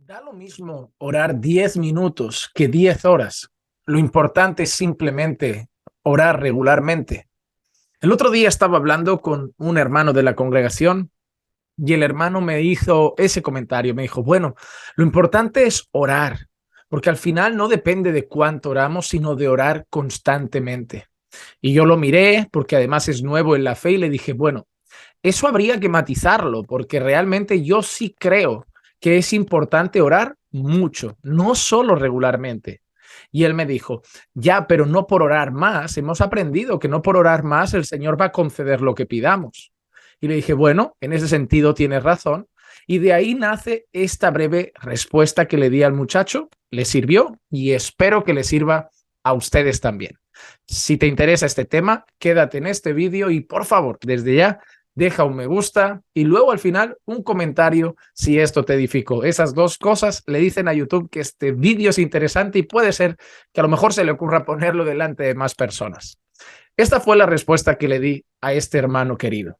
Da lo mismo orar 10 minutos que 10 horas. Lo importante es simplemente orar regularmente. El otro día estaba hablando con un hermano de la congregación y el hermano me hizo ese comentario. Me dijo, bueno, lo importante es orar, porque al final no depende de cuánto oramos, sino de orar constantemente. Y yo lo miré porque además es nuevo en la fe y le dije, bueno, eso habría que matizarlo, porque realmente yo sí creo que es importante orar mucho, no solo regularmente. Y él me dijo, ya, pero no por orar más. Hemos aprendido que no por orar más el Señor va a conceder lo que pidamos. Y le dije, bueno, en ese sentido tienes razón. Y de ahí nace esta breve respuesta que le di al muchacho. Le sirvió y espero que le sirva a ustedes también. Si te interesa este tema, quédate en este vídeo y por favor, desde ya, deja un me gusta y luego al final un comentario si esto te edificó. Esas dos cosas le dicen a YouTube que este vídeo es interesante y puede ser que a lo mejor se le ocurra ponerlo delante de más personas. Esta fue la respuesta que le di a este hermano querido.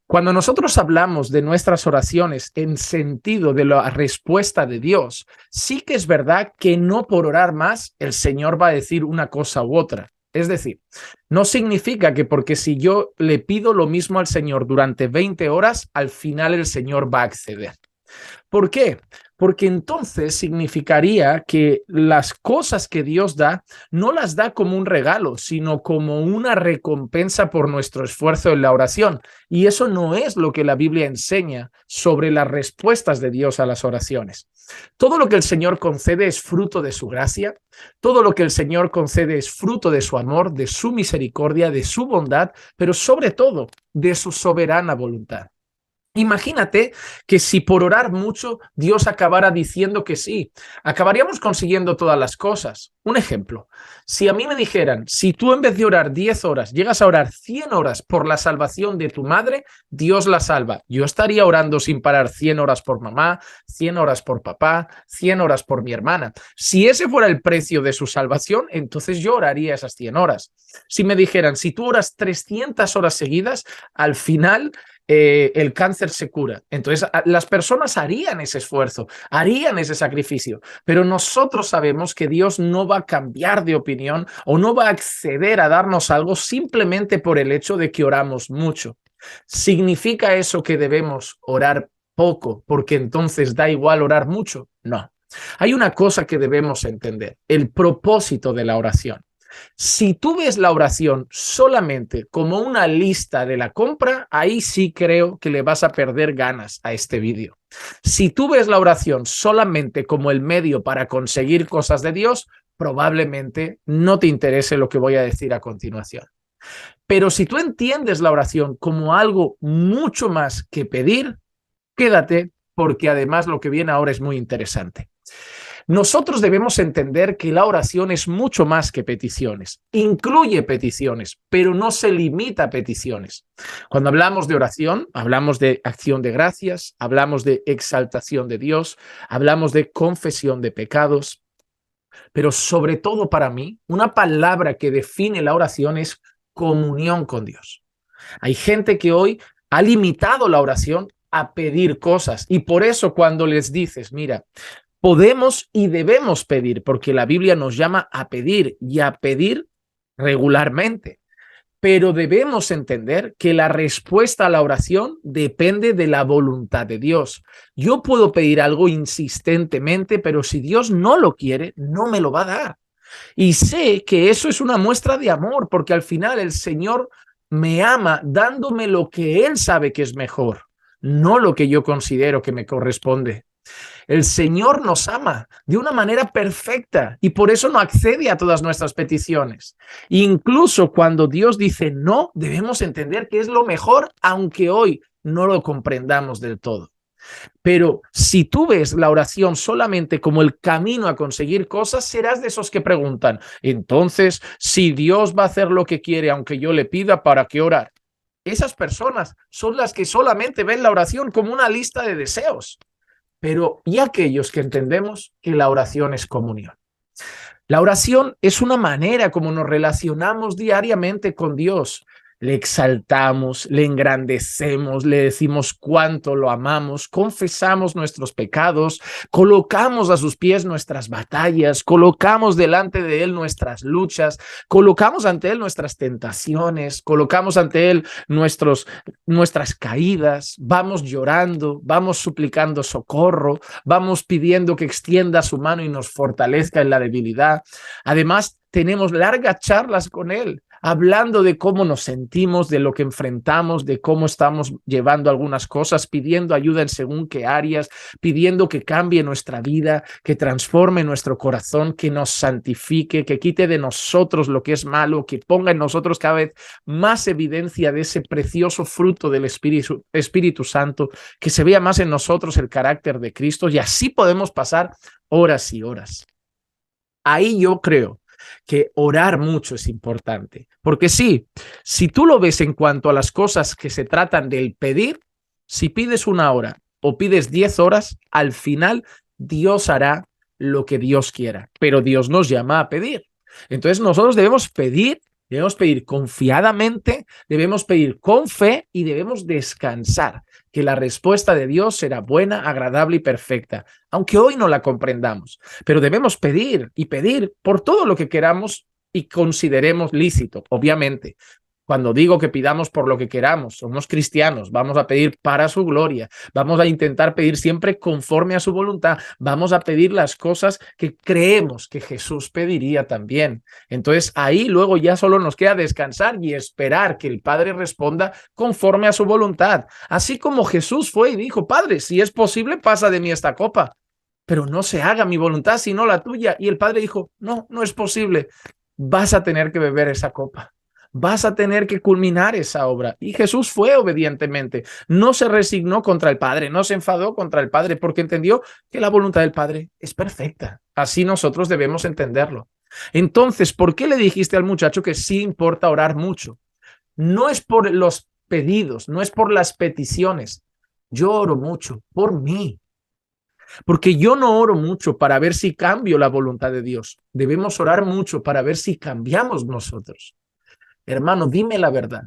Cuando nosotros hablamos de nuestras oraciones en sentido de la respuesta de Dios, sí que es verdad que no por orar más el Señor va a decir una cosa u otra. Es decir, no significa que porque si yo le pido lo mismo al Señor durante 20 horas, al final el Señor va a acceder. ¿Por qué? Porque entonces significaría que las cosas que Dios da no las da como un regalo, sino como una recompensa por nuestro esfuerzo en la oración. Y eso no es lo que la Biblia enseña sobre las respuestas de Dios a las oraciones. Todo lo que el Señor concede es fruto de su gracia, todo lo que el Señor concede es fruto de su amor, de su misericordia, de su bondad, pero sobre todo de su soberana voluntad. Imagínate que si por orar mucho Dios acabara diciendo que sí, acabaríamos consiguiendo todas las cosas. Un ejemplo, si a mí me dijeran, si tú en vez de orar 10 horas llegas a orar 100 horas por la salvación de tu madre, Dios la salva. Yo estaría orando sin parar 100 horas por mamá, 100 horas por papá, 100 horas por mi hermana. Si ese fuera el precio de su salvación, entonces yo oraría esas 100 horas. Si me dijeran, si tú oras 300 horas seguidas, al final el cáncer se cura. Entonces, las personas harían ese esfuerzo, harían ese sacrificio, pero nosotros sabemos que Dios no va a cambiar de opinión o no va a acceder a darnos algo simplemente por el hecho de que oramos mucho. ¿Significa eso que debemos orar poco porque entonces da igual orar mucho? No. Hay una cosa que debemos entender, el propósito de la oración. Si tú ves la oración solamente como una lista de la compra, ahí sí creo que le vas a perder ganas a este vídeo. Si tú ves la oración solamente como el medio para conseguir cosas de Dios, probablemente no te interese lo que voy a decir a continuación. Pero si tú entiendes la oración como algo mucho más que pedir, quédate porque además lo que viene ahora es muy interesante. Nosotros debemos entender que la oración es mucho más que peticiones. Incluye peticiones, pero no se limita a peticiones. Cuando hablamos de oración, hablamos de acción de gracias, hablamos de exaltación de Dios, hablamos de confesión de pecados, pero sobre todo para mí, una palabra que define la oración es comunión con Dios. Hay gente que hoy ha limitado la oración a pedir cosas y por eso cuando les dices, mira, podemos y debemos pedir, porque la Biblia nos llama a pedir y a pedir regularmente. Pero debemos entender que la respuesta a la oración depende de la voluntad de Dios. Yo puedo pedir algo insistentemente, pero si Dios no lo quiere, no me lo va a dar. Y sé que eso es una muestra de amor, porque al final el Señor me ama dándome lo que Él sabe que es mejor, no lo que yo considero que me corresponde. El Señor nos ama de una manera perfecta y por eso no accede a todas nuestras peticiones. Incluso cuando Dios dice no, debemos entender que es lo mejor, aunque hoy no lo comprendamos del todo. Pero si tú ves la oración solamente como el camino a conseguir cosas, serás de esos que preguntan, entonces, si Dios va a hacer lo que quiere, aunque yo le pida, ¿para qué orar? Esas personas son las que solamente ven la oración como una lista de deseos. Pero y aquellos que entendemos que la oración es comunión. La oración es una manera como nos relacionamos diariamente con Dios. le exaltamos, le engrandecemos, le decimos cuánto lo amamos, confesamos nuestros pecados, colocamos a sus pies nuestras batallas, colocamos delante de Él nuestras luchas, colocamos ante Él nuestras tentaciones, colocamos ante Él nuestras caídas, vamos llorando, vamos suplicando socorro, vamos pidiendo que extienda su mano y nos fortalezca en la debilidad. Además, tenemos largas charlas con Él, hablando de cómo nos sentimos, de lo que enfrentamos, de cómo estamos llevando algunas cosas, pidiendo ayuda en según qué áreas, pidiendo que cambie nuestra vida, que transforme nuestro corazón, que nos santifique, que quite de nosotros lo que es malo, que ponga en nosotros cada vez más evidencia de ese precioso fruto del Espíritu Santo, que se vea más en nosotros el carácter de Cristo, y así podemos pasar horas y horas. Ahí yo creo que orar mucho es importante, porque sí, si tú lo ves en cuanto a las cosas que se tratan del pedir, si pides 1 hora o pides 10 horas, al final Dios hará lo que Dios quiera, pero Dios nos llama a pedir. Entonces nosotros debemos pedir confiadamente, debemos pedir con fe y debemos descansar, que la respuesta de Dios será buena, agradable y perfecta, aunque hoy no la comprendamos. Pero debemos pedir y pedir por todo lo que queramos y consideremos lícito, obviamente. Cuando digo que pidamos por lo que queramos, somos cristianos, vamos a pedir para su gloria, vamos a intentar pedir siempre conforme a su voluntad, vamos a pedir las cosas que creemos que Jesús pediría también. Entonces ahí luego ya solo nos queda descansar y esperar que el Padre responda conforme a su voluntad. Así como Jesús fue y dijo, Padre, si es posible, pasa de mí esta copa, pero no se haga mi voluntad sino la tuya. Y el Padre dijo, no, no es posible, vas a tener que beber esa copa. Vas a tener que culminar esa obra. Y Jesús fue obedientemente. No se resignó contra el Padre, no se enfadó contra el Padre, porque entendió que la voluntad del Padre es perfecta. Así nosotros debemos entenderlo. Entonces, ¿por qué le dijiste al muchacho que sí importa orar mucho? No es por los pedidos, no es por las peticiones. Yo oro mucho por mí, porque yo no oro mucho para ver si cambio la voluntad de Dios. Debemos orar mucho para ver si cambiamos nosotros. Hermano, dime la verdad.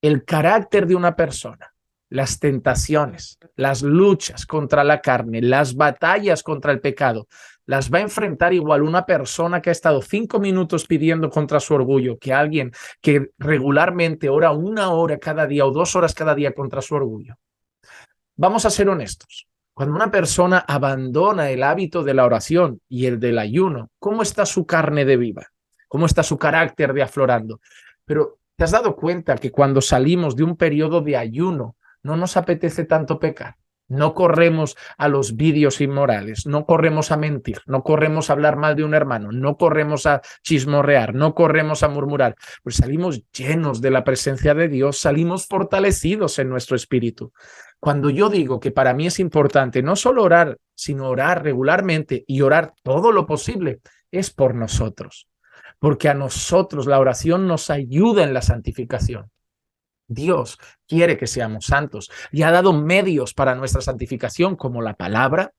El carácter de una persona, las tentaciones, las luchas contra la carne, las batallas contra el pecado, las va a enfrentar igual una persona que ha estado 5 minutos pidiendo contra su orgullo que alguien que regularmente ora 1 hora cada día o 2 horas cada día contra su orgullo. Vamos a ser honestos. Cuando una persona abandona el hábito de la oración y el del ayuno, ¿cómo está su carne de viva? ¿Cómo está su carácter de aflorando? Pero ¿te has dado cuenta que cuando salimos de un periodo de ayuno no nos apetece tanto pecar? No corremos a los vídeos inmorales, no corremos a mentir, no corremos a hablar mal de un hermano, no corremos a chismorrear, no corremos a murmurar, pues salimos llenos de la presencia de Dios, salimos fortalecidos en nuestro espíritu. Cuando yo digo que para mí es importante no solo orar, sino orar regularmente y orar todo lo posible, es por nosotros. Porque a nosotros la oración nos ayuda en la santificación. Dios quiere que seamos santos y ha dado medios para nuestra santificación, como la palabra,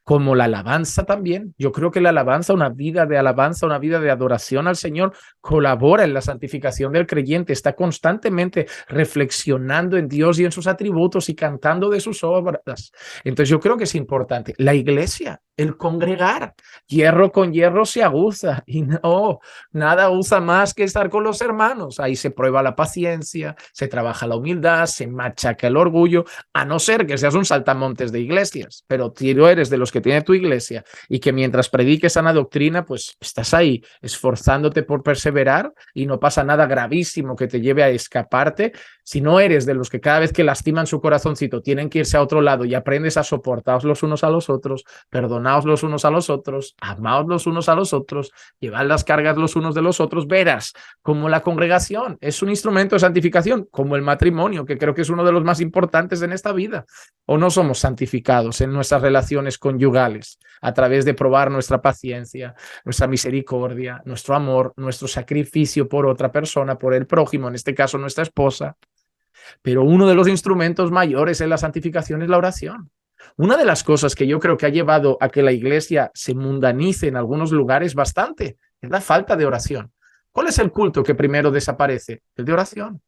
como la alabanza también. Yo creo que la alabanza, una vida de alabanza, una vida de adoración al Señor, colabora en la santificación del creyente, está constantemente reflexionando en Dios y en sus atributos y cantando de sus obras. Entonces yo creo que es importante. La iglesia, el congregar, hierro con hierro se aguza y no, nada aguza más que estar con los hermanos. Ahí se prueba la paciencia, se trabaja la humildad, se machaca el orgullo, a no ser que seas un saltamontes de iglesias, pero si tú eres de los que tiene tu iglesia y que mientras prediques sana doctrina, pues estás ahí esforzándote por perseverar y no pasa nada gravísimo que te lleve a escaparte. Si no eres de los que cada vez que lastiman su corazoncito tienen que irse a otro lado y aprendes a soportaros los unos a los otros, perdonaos los unos a los otros, amaos los unos a los otros, llevad las cargas los unos de los otros, verás como la congregación es un instrumento de santificación, como el matrimonio, que creo que es uno de los más importantes en esta vida. ¿O no somos santificados en nuestras relaciones conyugales a través de probar nuestra paciencia, nuestra misericordia, nuestro amor, nuestro sacrificio por otra persona, por el prójimo, en este caso nuestra esposa? Pero uno de los instrumentos mayores en la santificación es la oración. Una de las cosas que yo creo que ha llevado a que la iglesia se mundanice en algunos lugares bastante es la falta de oración. ¿Cuál es el culto que primero desaparece? El de oración.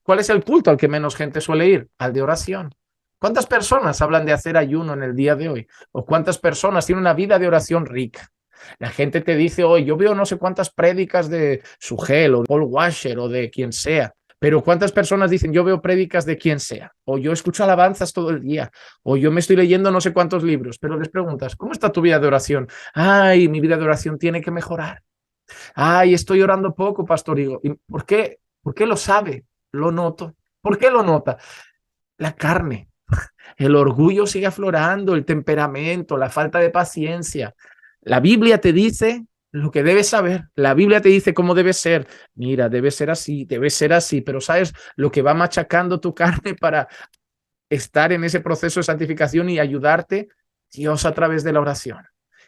¿Cuál es el culto al que menos gente suele ir? Al de oración. ¿Cuántas personas hablan de hacer ayuno en el día de hoy? ¿O cuántas personas tienen una vida de oración rica? La gente te dice hoy, yo veo no sé cuántas prédicas de Sugel o de Paul Washer o de quien sea, pero ¿cuántas personas dicen, yo veo prédicas de quien sea? O yo escucho alabanzas todo el día, o yo me estoy leyendo no sé cuántos libros, pero les preguntas, ¿cómo está tu vida de oración? Ay, mi vida de oración tiene que mejorar. Ay, estoy orando poco, pastor. ¿Y por qué? ¿Por qué lo sabe? Lo noto. ¿Por qué lo nota? La carne. El orgullo sigue aflorando, el temperamento, la falta de paciencia. La Biblia te dice lo que debes saber. La Biblia te dice cómo debe ser. Mira, debe ser así, pero ¿sabes lo que va machacando tu carne para estar en ese proceso de santificación y ayudarte? Dios a través de la oración.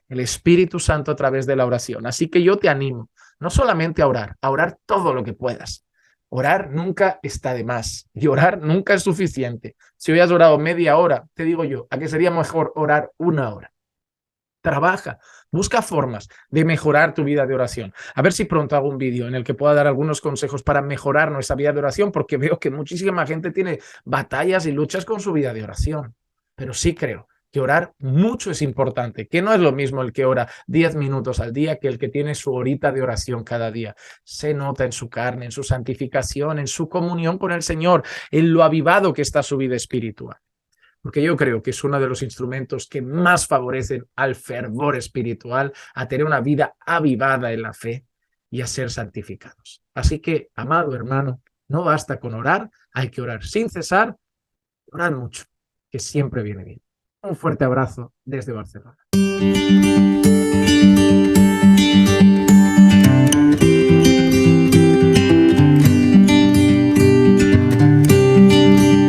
El Espíritu Santo a través de la oración. Así que yo te animo, no solamente a orar todo lo que puedas. Orar nunca está de más y orar nunca es suficiente. Si hoy has orado media hora, te digo yo, ¿a qué sería mejor orar una hora? Trabaja, busca formas de mejorar tu vida de oración. A ver si pronto hago un vídeo en el que pueda dar algunos consejos para mejorar nuestra vida de oración, porque veo que muchísima gente tiene batallas y luchas con su vida de oración. Pero sí creo que orar mucho es importante, que no es lo mismo el que ora 10 minutos al día que el que tiene su horita de oración cada día. Se nota en su carne, en su santificación, en su comunión con el Señor, en lo avivado que está su vida espiritual. Porque yo creo que es uno de los instrumentos que más favorecen al fervor espiritual, a tener una vida avivada en la fe y a ser santificados. Así que, amado hermano, no basta con orar, hay que orar sin cesar, orar mucho, que siempre viene bien. Un fuerte abrazo desde Barcelona.